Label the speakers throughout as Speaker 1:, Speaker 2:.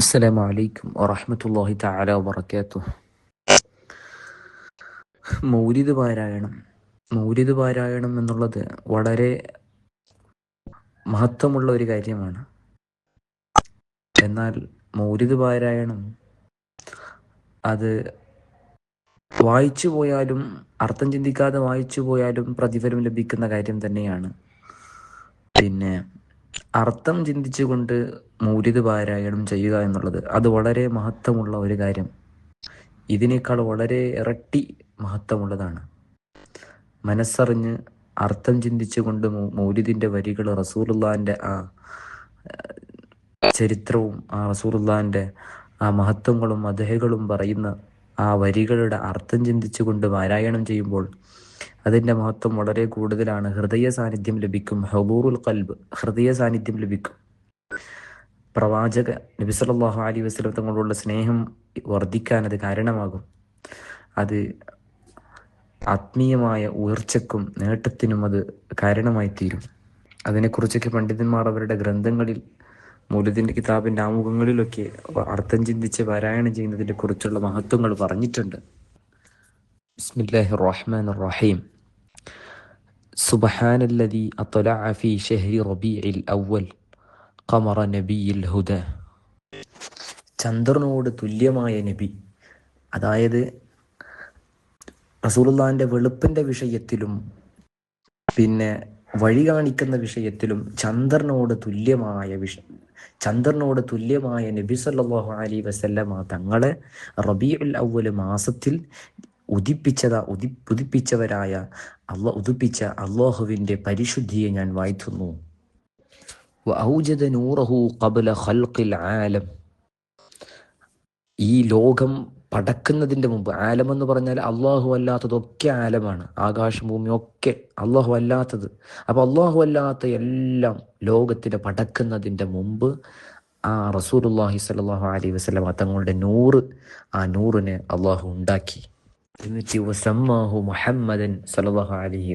Speaker 1: അസ്സലാമു അലൈക്കും വറഹ്മത്തുള്ളാഹി തആല വബറകാതുഹു. മൗലിദ് പാരായണം മൗലിദ് പാരായണം എന്നുള്ളത് വളരെ മഹത്വമുള്ള ഒരു കാര്യമാണ്. എന്നാൽ മൗലിദ് പാരായണം അത് വായിച്ചു പോയാലും അർത്ഥം ചിന്തിക്കാതെ വായിച്ചു പോയാലും പ്രതിഫലം ലഭിക്കുന്ന കാര്യം തന്നെയാണ്. പിന്നെ അർത്ഥം ചിന്തിച്ചുകൊണ്ട് മൗലിദ് പാരായണം ചെയ്യുക എന്നുള്ളത് അത് വളരെ മഹത്വമുള്ള ഒരു കാര്യം. ഇതിനേക്കാൾ വളരെ ഇരട്ടി മഹത്വമുള്ളതാണ്. മനസ്സറിഞ്ഞ് അർത്ഥം ചിന്തിച്ചുകൊണ്ട് മൗലിദിൻ്റെ വരികൾ, റസൂലുള്ളാഹിൻ്റെ ആ ചരിത്രവും ആ റസൂലുള്ളാഹിൻ്റെ ആ മഹത്വങ്ങളും മദ്ഹുകളും പറയുന്ന ആ വരികളുടെ അർത്ഥം ചിന്തിച്ചുകൊണ്ട് പാരായണം ചെയ്യുമ്പോൾ അതിൻ്റെ മഹത്വം വളരെ കൂടുതലാണ്. ഹൃദയ സാന്നിധ്യം ലഭിക്കും. ഹുദൂറുൽ ഖൽബ്, ഹൃദയ സാന്നിധ്യം ലഭിക്കും. പ്രവാചക നബി സല്ലല്ലാഹു അലൈഹി വസല്ലം തങ്ങളോടുള്ള സ്നേഹം വർദ്ധിക്കാൻ അത് കാരണമാകും. അത് ആത്മീയമായ ഉയർച്ചക്കും നേട്ടത്തിനും അത് കാരണമായി തീരും. അതിനെക്കുറിച്ചൊക്കെ പണ്ഡിതന്മാർ അവരുടെ ഗ്രന്ഥങ്ങളിൽ, മൗലിദിൻ്റെ കിതാബിൻ്റെ ആമുഖങ്ങളിലൊക്കെ അർത്ഥം ചിന്തിച്ച് പാരായണം ചെയ്യുന്നതിനെ കുറിച്ചുള്ള മഹത്വങ്ങൾ പറഞ്ഞിട്ടുണ്ട്. ബിസ്മില്ലാഹിർ റഹ്മാനിർ റഹീം. സുബ്ഹാനല്ലദീ അത്ലഅ ഫീ ശഹ്രി റബീഇൽ അവ്വൽ ഖമറ നബിയിൽ ഹുദ. ചന്ദ്രനോട് തുല്യമായ നബി, അതായത് റസൂലുള്ളാഹിൻ്റെ വെളുപ്പിൻ്റെ വിഷയത്തിലും പിന്നെ വഴി കാണിക്കുന്ന വിഷയത്തിലും ചന്ദ്രനോട് തുല്യമായ നബി സല്ലല്ലാഹു അലൈഹി വസല്ലമ തങ്ങളെ റബീഉൽ അവ്വൽ മാസത്തിൽ ഉദിപ്പിച്ചവരായ ഉദിപ്പിച്ച അല്ലാഹുവിൻ്റെ പരിശുദ്ധിയെ ഞാൻ വാഴ്ത്തുന്നു. വഔജദ നൂറഹു ഖബ്ല ഖൽഖിൽ ആലം. ഈ ലോകം പടക്കുന്നതിൻ്റെ മുമ്പ്, ആലം എന്ന് പറഞ്ഞാൽ അള്ളാഹു അല്ലാത്തതൊക്കെ ആലമാണ്, ആകാശം ഭൂമി ഒക്കെ അള്ളാഹു അല്ലാത്തത്. അപ്പോൾ അള്ളാഹു അല്ലാത്ത എല്ലാം ലോകത്തിന് പടക്കുന്നതിൻ്റെ മുമ്പ് ആ റസൂലുള്ളാഹി സ്വല്ലല്ലാഹു അലൈഹി വസല്ലം തങ്ങളുടെ നൂറ്, ആ നൂറിനെ അള്ളാഹു ഉണ്ടാക്കി. എന്നിട്ട് വസമ്മാഹു മുഹമ്മദൻ സ്വല്ലല്ലാഹു അലൈഹി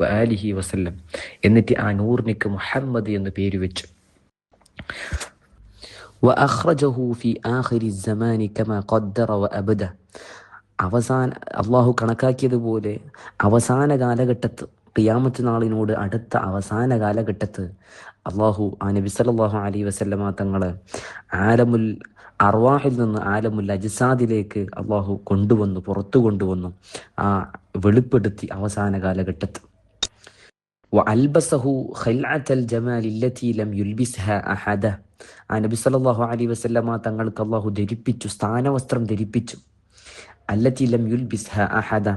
Speaker 1: വആലിഹി വസല്ലം, എന്നിട്ട് ആ നൂറിനിക്ക് മുഹമ്മദ് എന്ന് പേര് വെച്ചു. വഅഖ്റജഹു ഫി ആഖിരി സമാനി കമാ ഖദ്ദറ വഅബദ. അള്ളാഹു കണക്കാക്കിയതുപോലെ അവസാന കാലഘട്ടത്ത്, ഖിയാമത്ത് നാളിനോട് അടുത്ത അവസാന കാലഘട്ടത്ത് അള്ളാഹു ആ നബി സല്ലല്ലാഹു അലൈഹി വസല്ലമ തങ്ങളെ ആലമുൽ അർവാഹിൽ നിന്ന് ആലമുൽ അജ്സാദിലേക്ക് അള്ളാഹു പുറത്തു കൊണ്ടുവന്നു, ആ വെളിപ്പെടുത്തി അവസാന കാലഘട്ടത്ത്. വഅൽബസഹു ഖിൽഅത്തൽ ജമാലി അല്ലതി ലം യുൽബിസ്ഹാ അഹദ. ആ നബി സല്ലല്ലാഹു അലൈഹി വസല്ലമ തങ്ങൾക്ക് അള്ളാഹു ധരിപ്പിച്ചു, സ്ഥാനവസ്ത്രം ധരിപ്പിച്ചു. അല്ലതി ലം യുൽബിസ്ഹാ അഹദ,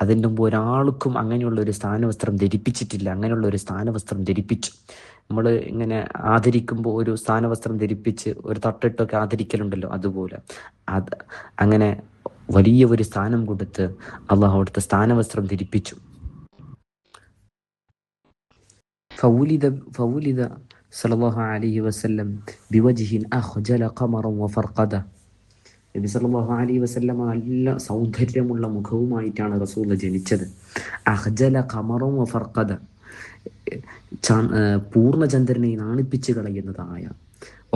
Speaker 1: അതിൻ്റെ മുമ്പ് ഒരാൾക്കും അങ്ങനെയുള്ള ഒരു സ്ഥാനവസ്ത്രം ധരിപ്പിച്ചിട്ടില്ല. അങ്ങനെയുള്ള ഒരു സ്ഥാനവസ്ത്രം ധരിപ്പിച്ചു. നമ്മൾ ഇങ്ങനെ ആദരിക്കുമ്പോൾ ഒരു സ്ഥാനവസ്ത്രം ധരിപ്പിച്ച് ഒരു തട്ടിട്ടൊക്കെ ആദരിക്കലുണ്ടല്ലോ, അതുപോലെ അങ്ങനെ വലിയ ഒരു സ്ഥാനം കൊടുത്ത് അള്ളാഹു അവിടുത്തെ സ്ഥാനവസ്ത്രം ധരിപ്പിച്ചു. ഫൗലിദ സല്ലല്ലാഹു അലൈഹി വസല്ലം ബിവജ്ഹിൻ അഖ്ജല ഖമറൻ വഫർഖദ. നബി സല്ലല്ലാഹു അലൈഹി വസല്ലം നല്ല സൗന്ദര്യമുള്ള മുഖവുമായിട്ടാണ് റസൂൽ ജനിച്ചത്. അഖ്ജല ഖമറൻ വഫർഖദ, പൂർണ്ണചന്ദ്രനെ നാണിപ്പിച്ച് കളയുന്നതായ.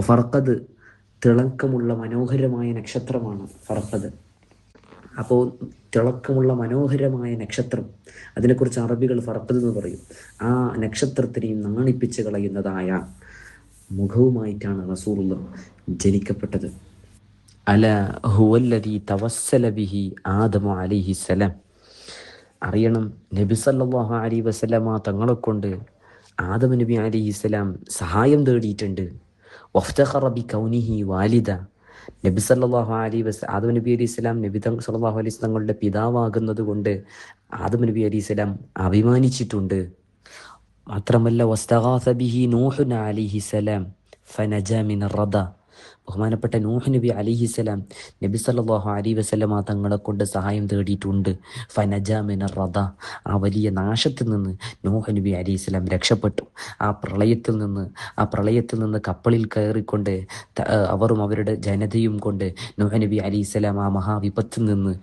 Speaker 1: ഫർഖദ്, തിളക്കമുള്ള മനോഹരമായ നക്ഷത്രമാണ് ഫർഖദ്. അപ്പോൾ തിളക്കമുള്ള മനോഹരമായ നക്ഷത്രം, അതിനെക്കുറിച്ച് അറബികൾ ഫർഖദ് എന്ന് പറയും. ആ നക്ഷത്രത്തിനെയും നാണിപ്പിച്ച് കളയുന്നതായ മുഖവുമായിട്ടാണ് റസൂലുള്ളാഹി ജനിക്കപ്പെട്ടത്. അല ഹുവല്ലദീ തവസ്സല ബിഹി ആദമു അലൈഹിസ്സലാം. അറിയണം, നബി സല്ലല്ലാഹു അലൈഹി വസല്ലമ തങ്ങളെ കൊണ്ട് ആദം നബി അലൈഹിസ്സലാം സഹായം തേടിയിട്ടുണ്ട്. വഫ്തഖറ ബി കൗനിഹി വാലിദ. നബി സല്ലല്ലാഹു അലൈഹി വസല്ലം, ആദം നബി അലൈഹിസ്സലാം നബി സല്ലല്ലാഹു അലൈഹി വസല്ലം തങ്ങളുടെ പിതാവാകുന്നത് കൊണ്ട് ആദം നബി അലൈഹിസ്സലാം അഭിമാനിച്ചിട്ടുണ്ട്. മാത്രമല്ല വസ്തഗാസ ബിഹി നൂഹ് അലൈഹിസ്സലാം ഫനജാ മിനർ റദ. ബഹുമാനപ്പെട്ട നൂഹ് നബി അലൈഹിസ്സലാം നബി സല്ലല്ലാഹു അലൈഹി വസല്ലമ തങ്ങളെ കൊണ്ട് സഹായം തേടിയിട്ടുണ്ട്. ഫനജാ മിനർ റദ, ആ വലിയ നാശത്തിൽ നിന്ന് നൂഹ് നബി അലൈഹിസ്സലാം രക്ഷപ്പെട്ടു. ആ പ്രളയത്തിൽ നിന്ന് കപ്പലിൽ കയറിക്കൊണ്ട് അവരും അവരുടെ ജനതയും കൊണ്ട് നൂഹ് നബി അലൈഹിസ്സലാം ആ മഹാവിപത്തിൽ നിന്ന്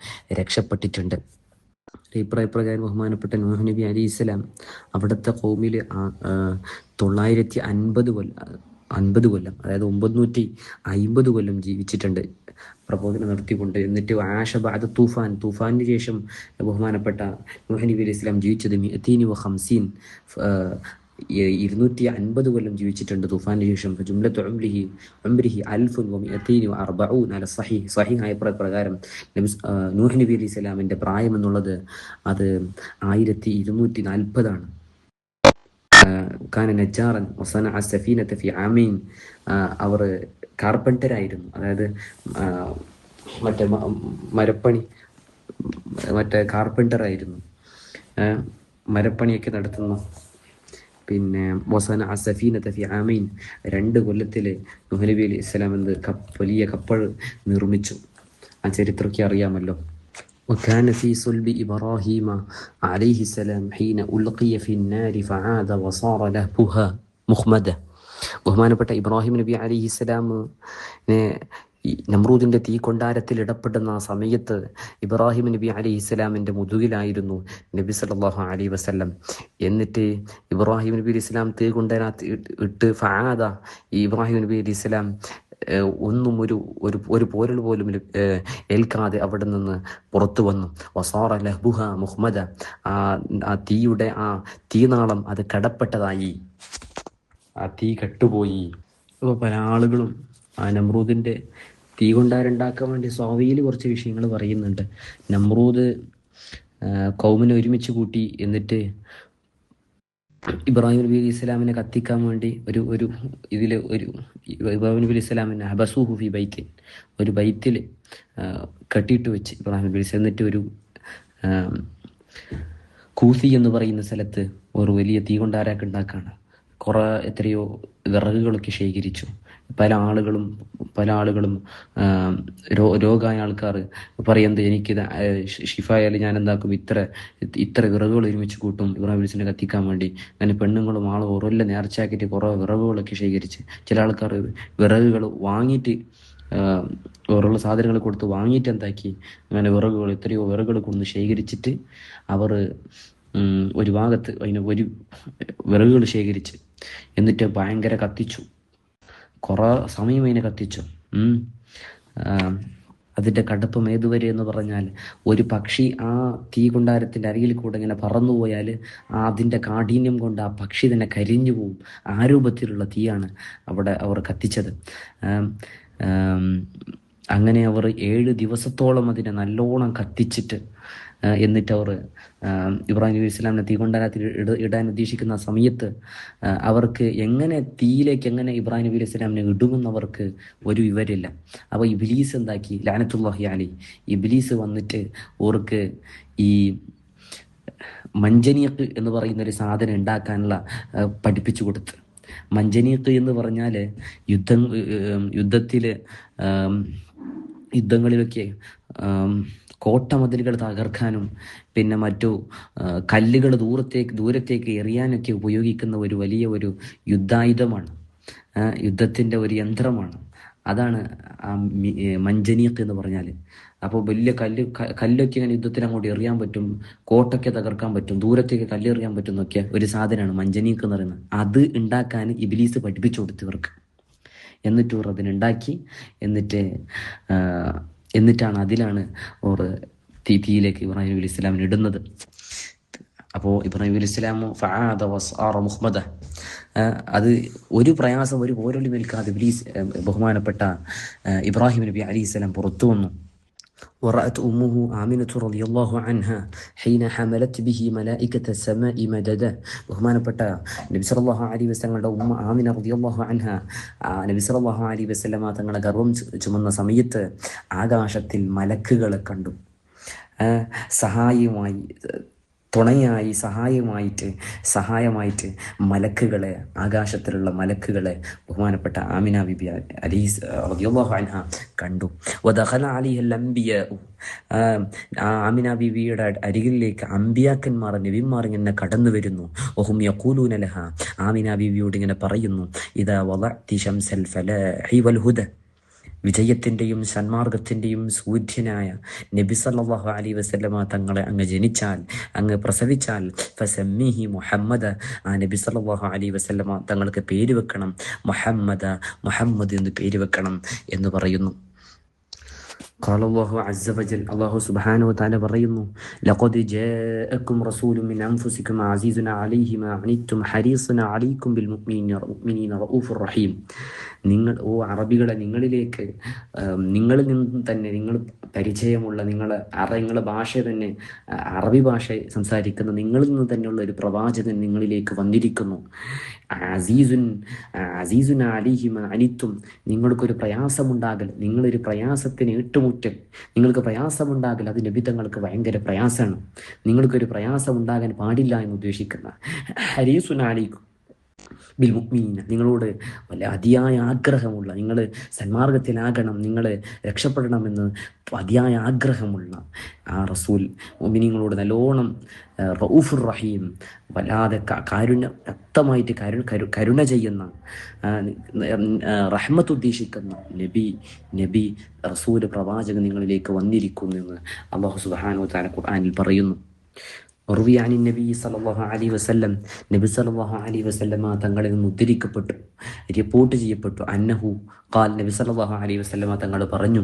Speaker 1: രക്ഷപ്പെട്ടിട്ടുണ്ട്. ഇപ്രകാരം ബഹുമാനപ്പെട്ട നൂഹ് നബി അലൈഹിസ്സലാം അവിടുത്തെ ഖൗമിൽ 950 50 കൊല്ലം, അതായത് 950 കൊല്ലം ജീവിച്ചിട്ടുണ്ട് പ്രബോധനം നടത്തിക്കൊണ്ട്. എന്നിട്ട് ആഷ ബഅദ തൂഫാനിന് ശേഷം ബഹുമാനപ്പെട്ട നൂഹ് നബി അലൈഹി സ്വലാം ജീവിച്ചത് 250 കൊല്ലം ജീവിച്ചിട്ടുണ്ട് തൂഫാനിന് ശേഷം. ജുംലത്തു ഉംരിഹി 1240 അല സ്വഹീഹായ പ്രകാരം നൂഹ് നബി അലൈഹി സ്വലാമിൻ്റെ പ്രായം എന്നുള്ളത് അത് 1240 ആണ്. കാന നജ്ജാറൻ വസനഅ സഫീനത ഫി ആമീൻ. അവർ കാർപ്പൻ്ററായിരുന്നു, അതായത് മറ്റേ മരപ്പണി കാർപ്പൻ്ററായിരുന്നു, മരപ്പണിയൊക്കെ നടത്തുന്ന. പിന്നെ വസനഅ സഫീനത ഫി ആമീൻ, 2 കൊല്ലത്തിൽ നൂഹ് നബി അലൈഹി സ്വലാം വലിയ കപ്പൽ നിർമ്മിച്ചു. ആ ചരിത്രമൊക്കെ അറിയാമല്ലോ. وكان في صلب إبراهيم عليه السلام حين ألقي في النار فعاد وصار لهبها مخمدة. ബഹുമാനപ്പെട്ട ഇബ്രാഹിം നബി അലൈഹിസ്സലാമിനെ നമ്രൂദിൻ്റെ തീ കൊണ്ടാരത്തിൽ ഇടപെടുന്ന ആ സമയത്ത് ഇബ്രാഹിം നബി അലൈഹിസ്സലാമിൻ്റെ മുതുകിലായിരുന്നു നബി സല്ലല്ലാഹു അലൈഹി വസല്ലം. എന്നിട്ട് ഇബ്രാഹിം നബി അലൈഹി സ്വലാം തീ കൊണ്ടാരത്ത് ഇട്ട് ഫആദ, ഇബ്രാഹിം നബി അലൈഹി സ്വലാം ഒന്നും ഒരു പോരൽ പോലും ഏൽക്കാതെ അവിടെ നിന്ന് പുറത്തു വന്നു. വസാറ ലഹ്ബുഹ മുഹ്മദ, ആ തീയുടെ ആ തീനാളം അത് കടപ്പെട്ടതായി, ആ തീ കെട്ടുപോയി. അപ്പോൾ പല ആളുകളും ആ നമ്രൂദിൻ്റെ തീ കൊണ്ടാരുണ്ടാക്കാൻ വേണ്ടി സ്വാവിയിൽ കുറച്ച് വിഷയങ്ങൾ പറയുന്നുണ്ട്. നമ്രൂദ് കൗമിനെ ഒരുമിച്ച് കൂട്ടി, എന്നിട്ട് ഇബ്രാഹിം നബി അലൈഹി സ്വലാമിനെ കത്തിക്കാൻ വേണ്ടി ഇബ്രാഹിം നബി അലൈഹി സ്വലാമിനെ ഹബസൂഹു ഫി ബൈത്തിൻ, ഒരു ബൈത്തിൽ കെട്ടിയിട്ട് വെച്ച് ഇബ്രാഹിം നബി അലൈഹി സ്വലാം. എന്നിട്ട് ഒരു കൂസി എന്ന് പറയുന്ന സ്ഥലത്ത് ഒരു വലിയ തീ കൊണ്ടാരൊക്കെ ഉണ്ടാക്കാണ്. എത്രയോ വിറകുകളൊക്കെ ശേഖരിച്ചു. പല ആളുകളും രോഗമായ ആൾക്കാർ പറയുന്നത്, എനിക്കിത് ഷിഫായാലും ഞാൻ എന്താക്കും, ഇത്ര വിറകുകൾ ഒരുമിച്ച് കൂട്ടും ഇബ്രാഹിം നബി അലൈഹി കത്തിക്കാൻ വേണ്ടി. അങ്ങനെ പെണ്ണുങ്ങളും ആളും ഓരോല്ലാം നേർച്ചയാക്കിയിട്ട് കുറേ വിറകുകളൊക്കെ ശേഖരിച്ച്, ചില ആൾക്കാർ വിറകുകൾ വാങ്ങിയിട്ട് ഓരോള്ള സാധനങ്ങൾ കൊടുത്ത് വാങ്ങിയിട്ട് എന്താക്കി, അങ്ങനെ എത്രയോ വിറകുകൾ കൊണ്ട് ശേഖരിച്ചിട്ട് അവർ ഒരു ഭാഗത്ത് ഒരു വിറകുകൾ ശേഖരിച്ച് എന്നിട്ട് ഭയങ്കര കത്തിച്ചു. കുറേ സമയം അതിനെ കത്തിച്ചു. അതിൻ്റെ കടുപ്പം ഏതുവരെ എന്ന് പറഞ്ഞാൽ, ഒരു പക്ഷി ആ തീ കൊണ്ടാരത്തിൻ്റെ അരികിൽ കൂടെ ഇങ്ങനെ പറന്നുപോയാൽ അതിൻ്റെ കാഠിന്യം കൊണ്ട് ആ പക്ഷി തന്നെ കരിഞ്ഞു പോവും. ആ രൂപത്തിലുള്ള തീയാണ് അവിടെ അവർ കത്തിച്ചത്. അങ്ങനെ അവർ 7 ദിവസത്തോളം അതിനെ നല്ലോണം കത്തിച്ചിട്ട്, എന്നിട്ട് അവർ ഇബ്രാഹിം നബി ഇസ്ലാമിനെ തീ കൊണ്ടാരത്തിൽ ഇടാൻ ഉദ്ദേശിക്കുന്ന സമയത്ത് അവർക്ക് തീയിലേക്ക് എങ്ങനെ ഇബ്രാഹിം നബി ഇസ്ലാമിനെ ഇടുമെന്നവർക്ക് ഒരു വിവരമില്ല. അപ്പോൾ ഇബ്ലീസ് എന്താക്കി, ലഅനത്തുല്ലാഹി അലൈഹി, ഇബ്ലീസ് വന്നിട്ട് അവർക്ക് ഈ മഞ്ചനീഖ് എന്ന് പറയുന്ന ഒരു സാധനം ഉണ്ടാക്കാനുള്ള പഠിപ്പിച്ചു കൊടുത്ത്. മഞ്ചനീഖ് എന്ന് പറഞ്ഞാൽ യുദ്ധങ്ങളിലൊക്കെ കോട്ടമതിലുകൾ തകർക്കാനും പിന്നെ മറ്റു കല്ലുകൾ ദൂരത്തേക്ക് എറിയാനൊക്കെ ഉപയോഗിക്കുന്ന ഒരു വലിയ യുദ്ധായുധമാണ്, യുദ്ധത്തിൻ്റെ ഒരു യന്ത്രമാണ്. അതാണ് മഞ്ചനീഖ് എന്ന് പറഞ്ഞാൽ. അപ്പോൾ വലിയ കല്ലൊക്കെ ഇങ്ങനെ യുദ്ധത്തിന് അങ്ങോട്ട് എറിയാൻ പറ്റും, കോട്ടൊക്കെ തകർക്കാൻ പറ്റും, ദൂരത്തേക്ക് കല്ലെറിയാൻ പറ്റും എന്നൊക്കെ ഒരു സാധനമാണ് മഞ്ചനീഖ് എന്ന് പറയുന്നത്. അത് ഉണ്ടാക്കാൻ ഇബ്ലീസ് പഠിപ്പിച്ചു കൊടുത്തവർക്ക്. എന്നിട്ട് അവർ അതിനുണ്ടാക്കി, എന്നിട്ടാണ് അതിലാണ് അവർ തീയിലേക്ക് ഇബ്രാഹിം നബി അലൈഹി സ്വലാമിനെ ഇടുന്നത്. അപ്പോൾ ഇബ്രാഹിം നബി അലൈഹി സ്വലാം ഫആദ വസ്ആറ മുഹ്മദ, അത് ഒരു പ്രയാസം ഒരു പോരൊളി നിൽക്കാതെ ബഹുമാനപ്പെട്ട ഇബ്രാഹിം നബി അലൈഹി സ്വലാം പുറത്തു വന്നു. ورأت أمه آمنة رضي الله عنها حين حملت به ملائكة السماء مددا. ബഹുമാനപ്പെട്ട നബി സല്ലല്ലാഹു അലൈഹി വസല്ലമയുടെ ഉമ്മ ആമിന റളിയല്ലാഹു അൻഹ നബി സല്ലല്ലാഹു അലൈഹി വസല്ലമ തങ്ങളുടെ ഗർഭം ചുമന്ന സമയത്ത് ആകാശത്തിൽ മലക്കുകളെ കണ്ടു. സഹായമായിട്ട് മലക്കുകളെ, ആകാശത്തിലുള്ള മലക്കുകളെ ബഹുമാനപ്പെട്ട ആമിന ബിബി റളിയല്ലാഹു അൻഹ കണ്ടു. വദഖല അലൈഹിൽ അംബിയാ, ആമിന ബിബിയുടെ അരികിലേക്ക് അംബിയാക്കന്മാർ, നബിമാർ ഇങ്ങനെ കടന്നു വരുന്നു. വഹും യഖൂലൂന ലഹ, ആമിന ബിബിയോട് ഇങ്ങനെ പറയുന്നു, ഇദാ വദഅതി ശംസൽ ഫലാഹി വൽ ഹുദ, വിജയത്തിൻ്റെയും സന്മാർഗത്തിൻ്റെയും സൂര്യനായ നബി സല്ലല്ലാഹു അലൈഹി വസല്ലമ തങ്ങളെ അങ്ങ് ജനിച്ചാൽ, അങ്ങ് പ്രസവിച്ചാൽ, ഫസമ്മിഹി മുഹമ്മദ്, ആ നബി സല്ലല്ലാഹു അലൈഹി വസല്ലമ തങ്ങൾക്ക് പേര് വെക്കണം, മുഹമ്മദ് എന്ന് പേര് വെക്കണം എന്ന് പറയുന്നു. ഖാലല്ലാഹു അസ്സ വജൽ, അല്ലാഹു സുബ്ഹാനഹു വതആല പറയുന്നു, ലഖദ് ജാഅക്കും റസൂലുൻ മിൻ അൻഫുസികും അസീസുൻ അലൈഹി മാ അനിത്തും ഹരീസുൻ അലൈക്കും ബിൽ മുഅ്മിനീന റഊഫുർ റഹീം. നിങ്ങൾ, ഓ അറബികളെ, നിങ്ങളിലേക്ക് നിങ്ങളിൽ നിന്നും തന്നെ, നിങ്ങൾ പരിചയമുള്ള, നിങ്ങളുടെ ഭാഷ തന്നെ, അറബി ഭാഷ സംസാരിക്കുന്ന നിങ്ങളിൽ നിന്ന് തന്നെയുള്ള ഒരു പ്രവാചകൻ നിങ്ങളിലേക്ക് വന്നിരിക്കുന്നു. അസീസുൻ അലൈഹി മാ അനിത്തും, നിങ്ങൾക്കൊരു പ്രയാസമുണ്ടാകൽ, നിങ്ങളൊരു പ്രയാസത്തിന് ഏറ്റുമുറ്റൽ, നിങ്ങൾക്ക് പ്രയാസമുണ്ടാകൽ അത് നബി തങ്ങൾക്ക് ഭയങ്കര പ്രയാസമാണ്. നിങ്ങൾക്കൊരു പ്രയാസം ഉണ്ടാകാൻ പാടില്ല എന്ന് ഉദ്ദേശിക്കുന്ന ഹരീസുൻ അലൈക്കും ബിൽ മുഅ്മിനീന, നിങ്ങളോട് വല്ല അതിയായ ആഗ്രഹമുള്ള, നിങ്ങൾ സന്മാർഗത്തിലാകണം, നിങ്ങൾ രക്ഷപ്പെടണമെന്ന് അതിയായ ആഗ്രഹമുള്ള ആ റസൂൽ മുഅ്മിനീങ്ങളോട് നല്ലോണം റഊഫുർ റഹീം, വല്ലാതെ വ്യക്തമായിട്ട് കരുണ ചെയ്യുന്ന, റഹ്മത്ത് ഉദ്ദേശിക്കുന്ന നബി റസൂൽ പ്രവാചകൻ നിങ്ങളിലേക്ക് വന്നിരിക്കുന്നു എന്ന് അല്ലാഹു സുബ്ഹാനഹു വതആല ഖുർആനിൽ പറയുന്നു. ഉർവിയാനി നബി സല്ലല്ലാഹു അലൈഹി വസല്ലം, നബി സല്ലല്ലാഹു അലൈഹി വസല്ലമ തങ്ങളിൽ നിന്ന് ഉദ്ധരിക്കപ്പെട്ടു, റിപ്പോർട്ട് ചെയ്യപ്പെട്ടു, അന്നഹു ഖാൽ, നബി സല്ലല്ലാഹു അലൈഹി വസല്ലമ തങ്ങൾ പറഞ്ഞു,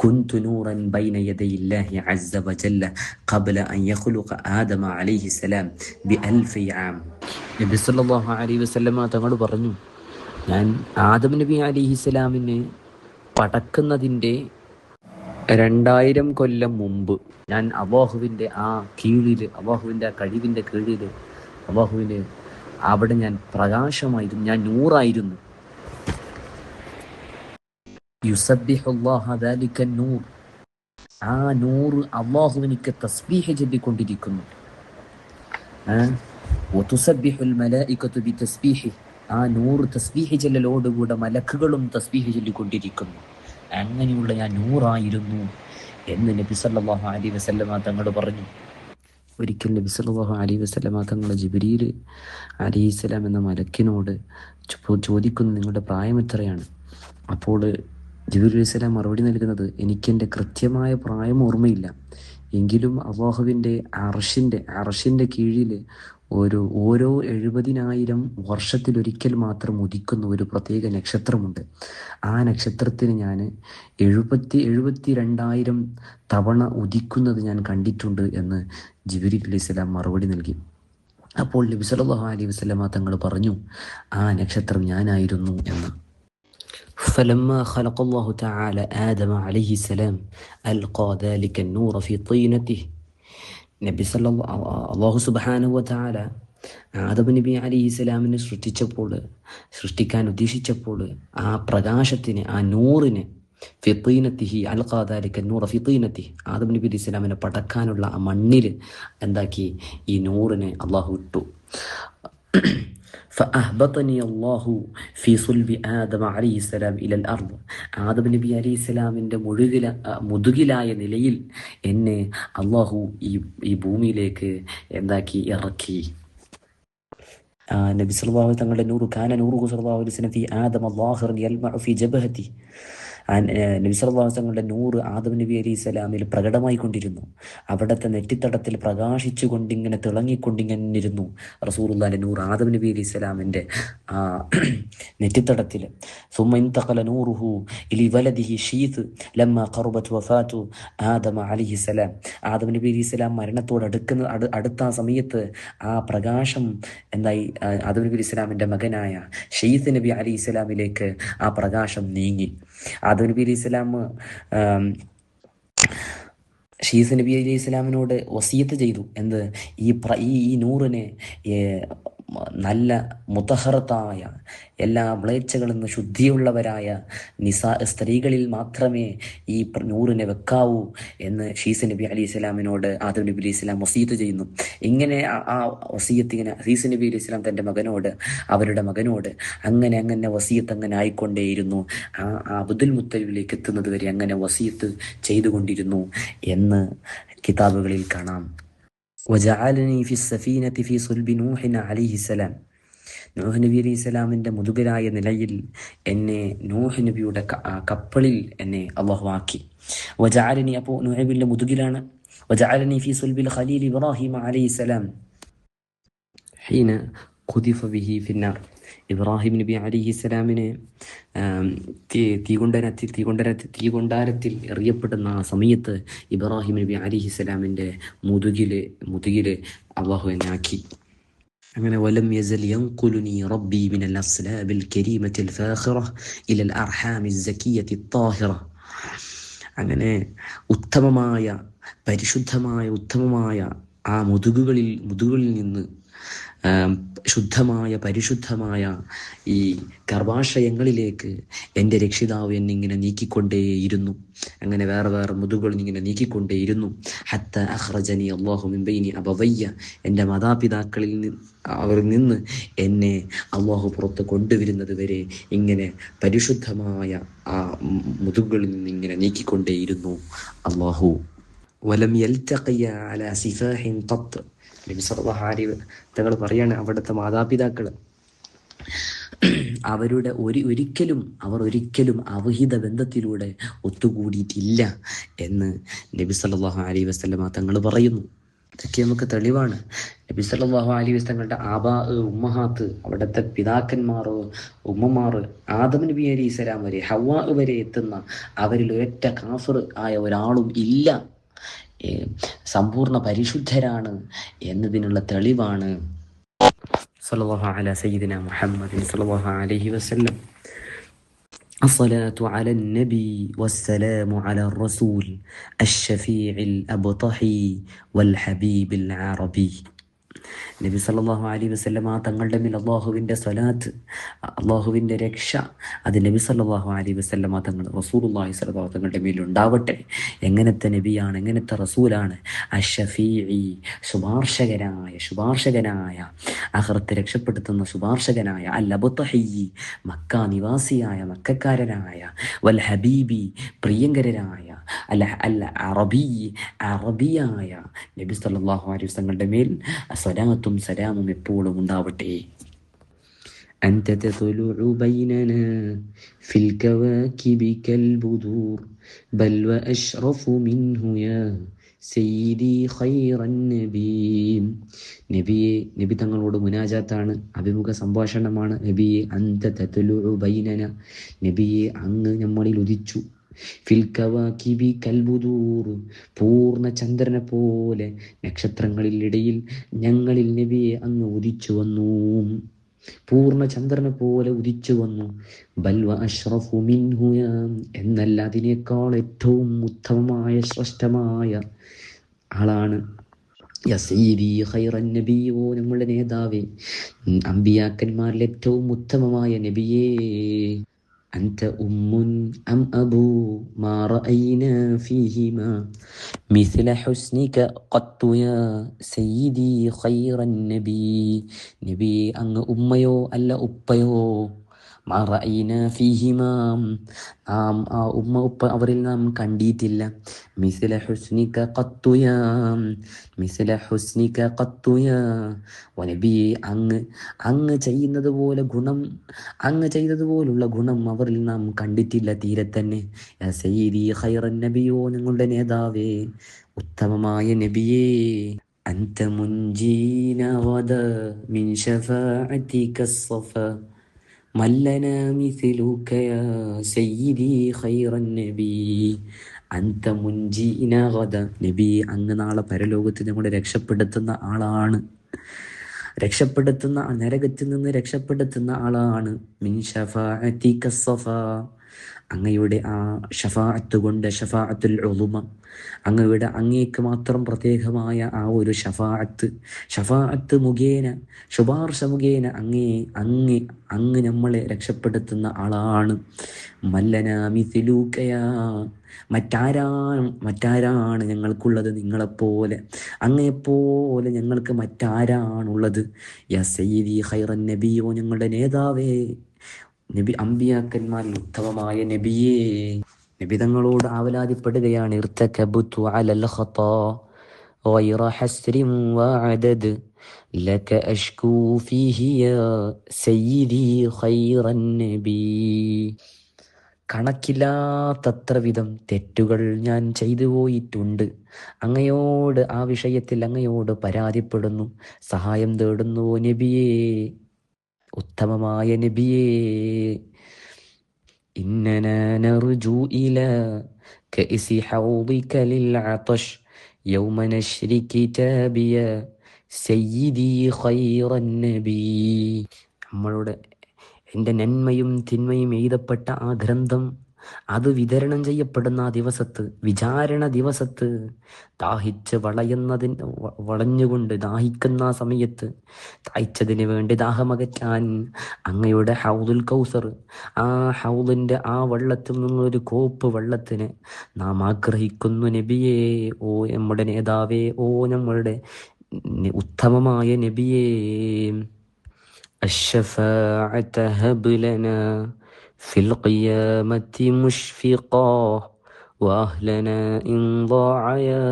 Speaker 1: കുൻതു നൂറൻ ബൈന യദയില്ലാഹി അസ്സ വജല്ല ഖബ്ല അൻ യഖ്ലുഖ ആദമ അലൈഹി സലാം ബി അൽഫി ആം. നബി സല്ലല്ലാഹു അലൈഹി വസല്ലമ തങ്ങൾ പറഞ്ഞു, ഞാൻ ആദം നബി അലൈഹി സലാമിനെ പടക്കുന്നതിൻ്റെ 2000 കൊല്ലം മുമ്പ് ഞാൻ അല്ലാഹുവിൻ്റെ ആ കീഴിൽ, അല്ലാഹുവിൻ്റെ ആ കഴിവിൻ്റെ കീഴിൽ, അല്ലാഹുവിന് അവിടെ ഞാൻ പ്രകാശമായിരുന്നു, ഞാൻ നൂറായിരുന്നു. യുസബ്ബിഹുല്ലാഹ ദാലിക നൂർ, ആ നൂറ് അല്ലാഹുവിനിക്ക് തസ്ബീഹ് ചൊല്ലിക്കൊണ്ടിരിക്കുന്നു. വതുസബ്ബിഹുൽ മലായികതു ബിതസ്ബീഹി, ആ നൂറ് തസ്ബീഹ് ചൊല്ലലോടുകൂടെ മലക്കുകളും തസ്ബീഹ് ചൊല്ലിക്കൊണ്ടിരിക്കുന്നു. അങ്ങനെയുള്ള ഞാൻ നൂറായിരുന്നു എന്ന് നബി സല്ലല്ലാഹു അലൈഹി വസല്ലമ തങ്ങൾ പറഞ്ഞു. ഒരിക്കൽ നബി സല്ലല്ലാഹു അലൈഹി വസല്ലമ തങ്ങൾ ജിബ്രീൽ അലൈഹിസ്സലാം എന്ന മലക്കിനോട് ചോദിക്കുന്നു, നിങ്ങളുടെ പ്രായം എത്രയാണ്? അപ്പോൾ ജിബ്രീൽ അലൈഹിസ്സലാം മറുപടി നൽകുന്നത്, എനിക്കെൻ്റെ കൃത്യമായ പ്രായം ഓർമ്മയില്ല, എങ്കിലും അല്ലാഹുവിൻ്റെ അർശിൻ്റെ കീഴിൽ ഓരോ 70,000 വർഷത്തിലൊരിക്കൽ മാത്രം ഉദിക്കുന്ന ഒരു പ്രത്യേക നക്ഷത്രമുണ്ട്. ആ നക്ഷത്രത്തിന് ഞാൻ 72,000 തവണ ഉദിക്കുന്നത് ഞാൻ കണ്ടിട്ടുണ്ട് എന്ന് ജിബ്രീൽ അലൈഹിസ്സലാം മറുപടി നൽകി. അപ്പോൾ നബി സല്ലല്ലാഹു അലൈഹി വസല്ലമ തങ്ങൾ പറഞ്ഞു, ആ നക്ഷത്രം ഞാനായിരുന്നു എന്ന്. فلما خلق الله تعالى آدم عليه السلام ألقى ذلك النور في طينته. അല്ലാഹു സുബ്ഹാനഹു വതആല ആദം നബി അലൈഹിസ്സലാമിനെ സൃഷ്ടിക്കാൻ ഉദ്ദേശിച്ചപ്പോൾ ആ പ്രകാശത്തിന്, ആ നൂറിനെ, ഫിത്തീനത്തിഹി അൽഖാ ദാലിക നൂറ ഫിത്തീനത്തിഹി, ആദം നബി അലൈഹിസ്സലാമിനെ പടക്കാനുള്ള ആ മണ്ണിൽ എന്താക്കി, ഈ നൂറിനെ അല്ലാഹു ഇട്ടു. فأهبطني الله في صلب آدم عليه السلام إلى الأرض. ആദം നബി അലൈഹി സ്വലാമിൻ്റെ മുതുകിലായ നിലയിൽ എന്നെ അള്ളാഹു ഈ ഭൂമിയിലേക്ക് എന്താക്കി ഇറക്കി. നബി സല്ലല്ലാഹു അലൈഹി തങ്ങളുടെ നൂറ് കാന നൂറുഹു സല്ലല്ലാഹു അലൈഹി വസല്ലം ഫി ആദമ ളാഹിറൻ യൽമഉ ഫി ജബഹതി. നബി സല്ലല്ലാഹു അലൈഹി തങ്ങളുടെ നൂറ് ആദം നബി അലൈഹി സ്വലാമിൽ പ്രകടമായി കൊണ്ടിരുന്നു. അവിടുത്തെ നെറ്റിത്തടത്തിൽ പ്രകാശിച്ചു കൊണ്ടിങ്ങനെ തിളങ്ങിക്കൊണ്ടിങ്ങനെ ഇരുന്നു റസൂലുള്ളാഹിന്റെ നൂറ് ആദം നബി അലൈഹി സ്വലാമിൻ്റെ നെറ്റിത്തടത്തിൽ. ثم انتقل نوره إلى ولده شيث لما قربت وفاة آدم عليه السلام. ആദം നബി അലൈഹി സ്വലാം മരണത്തോട് അടുത്ത സമയത്ത് ആ പ്രകാശം എന്തായി, ആദം നബി അലൈഹി സ്വലാമിൻ്റെ മകനായ ഷെയ്ത്ത് നബി അലൈഹി സ്വലാമിലേക്ക് ആ പ്രകാശം നീങ്ങി. ആദം നബി അലൈഹി സ്വലാം ഷീസ് നബി അലൈഹി സ്വലാമിനോട് വസിയത്ത് ചെയ്തു, എന്ത്, ഈ നൂറിനെ നല്ല മുതഹറത്തായ, എല്ലാ മ്ലേച്ഛകളിൽ നിന്ന് ശുദ്ധിയുള്ളവരായ സ്ത്രീകളിൽ മാത്രമേ ഈ നൂറിനെ വെക്കാവൂ എന്ന് ഷീസ് നബി അലൈഹി സ്വലാമിനോട് ആദം നബി അലൈഹി സ്വലാം വസിയത്ത് ചെയ്യുന്നു. ഇങ്ങനെ ആ വസിയത്ത് ഇങ്ങനെ ഷീസ് നബി അലൈഹി സ്വലാം തൻ്റെ മകനോട്, അവരുടെ മകനോട് അങ്ങനെ വസിയത്ത് അങ്ങനെ ആയിക്കൊണ്ടേയിരുന്നു. ആ അബ്ദുൽ മുത്തലിബിലേക്ക് എത്തുന്നത് വരെ അങ്ങനെ വസിയത്ത് ചെയ്തുകൊണ്ടിരുന്നു എന്ന് കിതാബുകളിൽ കാണാം. وجعلني في السفينة في صلب نوح عليه السلام. നൂഹ് നബി അലൈഹി സ്വലാമിൻ്റെ മുതുകലായ നിലയിൽ എന്നെ നൂഹ് നബിയുടെ കപ്പലിൽ എന്നെ അള്ളാഹു ആക്കി. വജഅലനി, അപ്പോൾ നൂഹ് നബിയുടെ മുതുകിലാണ്. വജഅലനി ഫീ സുൽബിൽ ഖലീൽ ഇബ്രാഹിം അലൈഹി സ്വലാം ഹീന ഖുദിഫ ബിഹി ഫിന്നാർ. ഇബ്രാഹിം നബി അലൈഹി സ്വലാമിനെ തീകൊണ്ടാരത്തിൽ എറിയപ്പെടുന്ന ആ സമയത്ത് ഇബ്രാഹിം നബി അലൈഹി സ്വലാമിൻ്റെ മുതുകില് അള്ളാഹു എന്നെ ആക്കി. അങ്ങനെ വലം യസൽ യൻഖുലുനി റബ്ബി മിനൽ അസ്ലാബിൽ കരീമത്തിൽ ഫാഖിറ ഇലൽ അർഹാമിസ് സകിയത്തി ത്വാഹിറ. അങ്ങനെ ഉത്തമമായ പരിശുദ്ധമായ ആ മുതുകുകളിൽ നിന്ന് ശുദ്ധമായ പരിശുദ്ധമായ ഈ ഗർഭാശയങ്ങളിലേക്ക് എൻ്റെ രക്ഷിതാവ് എന്നിങ്ങനെ നീക്കിക്കൊണ്ടേയിരുന്നു. അങ്ങനെ വേറെ മുതുകുകളിൽ ഇങ്ങനെ നീക്കിക്കൊണ്ടേയിരുന്നു. ഹത്ത അഖ്റജനി അല്ലാഹു മിൻ ബൈനി അബവയ്യ, എൻ്റെ മാതാപിതാക്കളിൽ അവരിൽ നിന്ന് എന്നെ അള്ളാഹു പുറത്ത് കൊണ്ടുവരുന്നത് വരെ ഇങ്ങനെ പരിശുദ്ധമായ ആ മുതുകുകളിൽ നിന്ന് ഇങ്ങനെ നീക്കിക്കൊണ്ടേയിരുന്നു അള്ളാഹു. വലം യൽതഖിയ അലാ സിഫാഹിൻ ഖത്ത്. നബി സല്ലല്ലാഹു അലൈഹി തങ്ങൾ പറയാണ്, അവിടുത്തെ മാതാപിതാക്കൾ അവർ ഒരിക്കലും അവിഹിത ബന്ധത്തിലൂടെ ഒത്തുകൂടിയിട്ടില്ല എന്ന് നബി സല്ലല്ലാഹു അലൈഹി വസല്ലമ തങ്ങൾ പറയുന്നു. ഇതൊക്കെ നമുക്ക് തെളിവാണ്. നബി സല്ലല്ലാഹു അലൈഹി വസല്ലം തങ്ങളുടെ ഉമ്മഹാത്ത്, അവിടുത്തെ പിതാക്കന്മാർ, ഉമ്മമാർ, ആദം നബി അലൈഹി സ്വലാം വരെ ഹവ്വാ വരെ എത്തുന്ന അവരിൽ ഒരൊറ്റ കാഫിർ ആയ ഒരാളും ഇല്ല, സമ്പൂർണ്ണ പരിശുദ്ധരാണ് എന്നതിനുള്ള തെളിവാണ് സല്ലല്ലാഹു അലാ സയ്യിദിന മുഹമ്മദ് സല്ലല്ലാഹു അലൈഹി വസല്ലം. الصلاة على النبي والسلام على الرسول الشفيع الأبطحي والحبيب العربي. നബി സല്ലല്ലാഹു അലൈഹി വസല്ലമ തങ്ങളുടെ മേൽ അള്ളാഹുവിൻ്റെ സ്വലാത്ത്, അള്ളാഹുവിൻ്റെ രക്ഷ, അത് നബി സല്ലല്ലാഹു അലൈഹി വസല്ലമ തങ്ങൾ റസൂലുള്ളാഹി സ്വല്ലല്ലാഹു തങ്ങളുടെ മേൽ ഉണ്ടാവട്ടെ. എങ്ങനത്തെ നബിയാണ്, എങ്ങനത്തെ റസൂലാണ്? അഷ്ഷഫീഇ, ശുപാർശകനായ, ആഖിറത്തെ രക്ഷപ്പെടുത്തുന്ന ശുപാർശകനായ, അൽ അബ്തഹി, മക്ക നിവാസിയായ, മക്കക്കാരനായ, വൽ ഹബീബി, പ്രിയങ്കരനായ, അൽ അറബിയായ നബി സല്ലല്ലാഹു അലൈഹി വസല്ലമയുടെ മേൽ സ്വലാത്തും സലാമും എപ്പോഴും ഉണ്ടാവട്ടെ. أنت تطلع بيننا في الكواكب كالبدور بل وأشرف منه يا سيدي خير النبي. നബി തങ്ങളോട് മുനാജാത്താണ്, അഭിമുഖ സംഭാഷണമാണ്. നബിയെ അന്ത തത്ലുഉ ബൈനന, നബിയെ അങ്ങ് നമ്മളിൽ ഉദിച്ചു. ഫിൽ കവാകിബി കൽബുദൂർ, പൂർണ്ണ ചന്ദ്രനെ പോലെ നക്ഷത്രങ്ങളിൽ ഇടയിൽ ഞങ്ങളിൽ നബിയെ അങ്ങ് ഉദിച്ചു വന്നു, പൂർണ്ണ ചന്ദ്രനെ പോലെ ഉദിച്ചു വന്നു. ബൽവ അഷ്റഫു മിൻഹു, എന്നല്ല അതിനേക്കാൾ ഏറ്റവും ഉത്തമമായ ശ്രേഷ്ഠമായ ആളാണ്. യാ സയ്യിദി ഖൈറൻ നബി, ഓ നമ്മുടെ നേതാവേ, അമ്പിയാക്കന്മാരിൽ ഏറ്റവും ഉത്തമമായ നബിയേ. أنت أم أم أبو ما رأينا فيهما مثل حسنك قط يا سيدي خير النبي. നബി അങ്ങ് ഉമ്മയോ അല്ല ഉപ്പയോ? മാ റഅയ്ന ഫീഹിമാ, നാം ആ ഉമ്മ ഉപ്പ അവരിൽ നാം കണ്ടിട്ടില്ല. മിസ്ല ഹുസ്നിക ഖത്തു യാ നബി, അങ്ങ് ചെയ്തതുപോലുള്ള ഗുണം അവരിൽ നാം കണ്ടിട്ടില്ല തീരെ തന്നെ. യാ സയ്യിദി ഖൈറൻ നബിയോ, നിങ്ങളുടെ നേതാവേ, ഉത്തമമായ നബിയേ. അൻത മുൻജീന ഗദാ മിൻ ശഫാഅതിക الصفا മല്ലനാ മിസ്ലുക യാ സയ്യിദി ഖൈറൻ നബി. അൻത മുൻജീന ഗദ, നബി അങ്ങ് നാളെ പരലോകത്ത് നമ്മളെ രക്ഷപ്പെടുത്തുന്ന ആളാണ്, നരകത്തിൽ നിന്ന് രക്ഷപ്പെടുത്തുന്ന ആളാണ്. മിൻ ശഫാഅതിക الصفا, അങ്ങയുടെ ആ ഷഫാഅത്ത് കൊണ്ട്, ഷഫാഅത്തുൽ ഉളുമ, അങ്ങേക്ക് മാത്രം പ്രത്യേകമായ ആ ഒരു ഷഫാഅത്ത് മുഖേന, ശുപാർശ മുഖേന അങ്ങ് നമ്മളെ രക്ഷപ്പെടുത്തുന്ന ആളാണ്. മല്ലനാ മിസ്ലുകയാ, മറ്റാരാണ് ഞങ്ങൾക്കുള്ളത് നിങ്ങളെപ്പോലെ, അങ്ങയെപ്പോലെ ഞങ്ങൾക്ക് മറ്റാരാണുള്ളത്? യാ സയ്യിദി ഖൈറൻ നബിയോ, ഞങ്ങളുടെ നേതാവേ, നബി അമ്പിയാക്കന്മാരിൽ ഉത്തമമായ നബിയേ. നബി തങ്ങളോട് ആവലാതിപ്പെടുകയാണ്. ഇർതകബതു അലൽ ഖതാ ഗൈറ ഹസ്രിൻ വഅദദ് ലക അഷ്കൂ ഫീഹി യാ സയ്യിദി ഖൈറൻ നബി. കണക്കില്ലാത്തത്ര വിധം തെറ്റുകൾ ഞാൻ ചെയ്തു പോയിട്ടുണ്ട്. അങ്ങയോട് ആ വിഷയത്തിൽ അങ്ങയോട് പരാതിപ്പെടുന്നു, സഹായം തേടുന്നു നബിയേ, ഉത്തമമായ നബിയേ. ഇന്നനാ നർജു ഇലാ കഇസി ഹൗദിക ലിൽ അതഷ് യൗമ നശ്രി കിതാബിയ സയ്യിദി ഖൈറൻ നബി. നമ്മളുടെ എൻ്റെ നന്മയും തിന്മയും എഴുതപ്പെട്ട ആ ഗ്രന്ഥം അത് വിതരണം ചെയ്യപ്പെടുന്ന ആ ദിവസത്ത്, വിചാരണ ദിവസത്ത്, ദാഹിച്ച് വളഞ്ഞുകൊണ്ട് ദാഹിക്കുന്ന ആ സമയത്ത് ദാഹിച്ചതിന് വേണ്ടി ദാഹമകറ്റാൻ അങ്ങയുടെ ഹൗദുൽ കൗസർ, ആ ഹൗദിൻ്റെ ആ വെള്ളത്തിൽ നിന്നൊരു കോപ്പ് വെള്ളത്തിന് നാം ആഗ്രഹിക്കുന്നു നബിയേ. ഓ നമ്മുടെ നേതാവേ, ഓ നമ്മളുടെ ഉത്തമമായ നബിയേ. الشفاعة هب لنا في القيامة مشفقا وأهلنا إن ضاع يا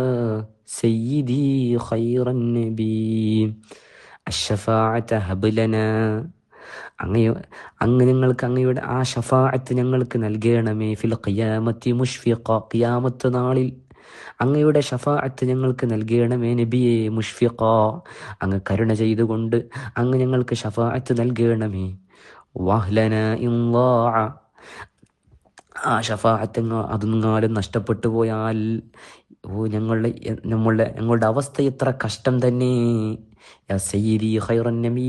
Speaker 1: سيدي خير النبي. الشفاعة هب لنا. അങ്ങ് ഞങ്ങൾക്ക് അങ്ങയുടെ ആ ഷഫാഅത്ത് ഞങ്ങൾക്ക് നൽകണമേ. ഫിൽ ഖിയാമത്തി മുഷ്ഫിഖ, ഖിയാമത്ത് നാളിൽ അങ്ങയുടെ ഷഫാഅത്ത് ഞങ്ങൾക്ക് നൽകണമേ നബിയെ. മുഷ്ഫിഖ, അങ്ങ് കരുണ ചെയ്തുകൊണ്ട് അങ്ങ് ഞങ്ങൾക്ക് ഷഫാഅത്ത് നൽകണമേ. വഹ്ലന ഇൻ ളാഅ, ആ ഷഫാഅത്ത് അതൊന്നും നഷ്ടപ്പെട്ടു പോയാൽ, ഓ ഞങ്ങളുടെ അവസ്ഥ എത്ര കഷ്ടം തന്നെ. യാ സയ്യിദി ഖൈറൻ നബി,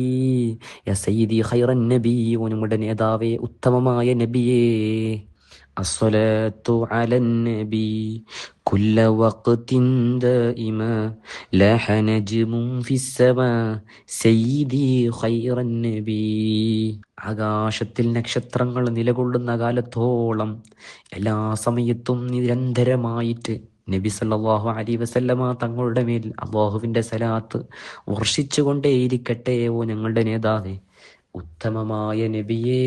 Speaker 1: യാ സയ്യിദി ഖൈറൻ നബി, ഓ നമ്മുടെ നേതാവേ, ഉത്തമമായ നബിയേ. അസ്സലാത്തു അലൻ നബി കുല്ല വഖ്തിൻ ദായിമാ ലഹ നജ്മുൻ ഫിസ്സമാ സയ്യിദി ഖൈറൻ നബി. ആകാശത്തിൽ നക്ഷത്രങ്ങൾ നിലകൊള്ളുന്ന കാലത്തോളം എല്ലാ സമയത്തും നിരന്തരമായിട്ട് നബി സല്ലല്ലാഹു അലൈഹി വസല്ലമ തങ്ങളുടെ മേൽ അല്ലാഹുവിൻ്റെ സലാത്ത് വർഷിച്ചുകൊണ്ടേയിരിക്കട്ടെ. ഓ ഞങ്ങളുടെ നേതാവേ, ഉത്തമമായ നബിയേ.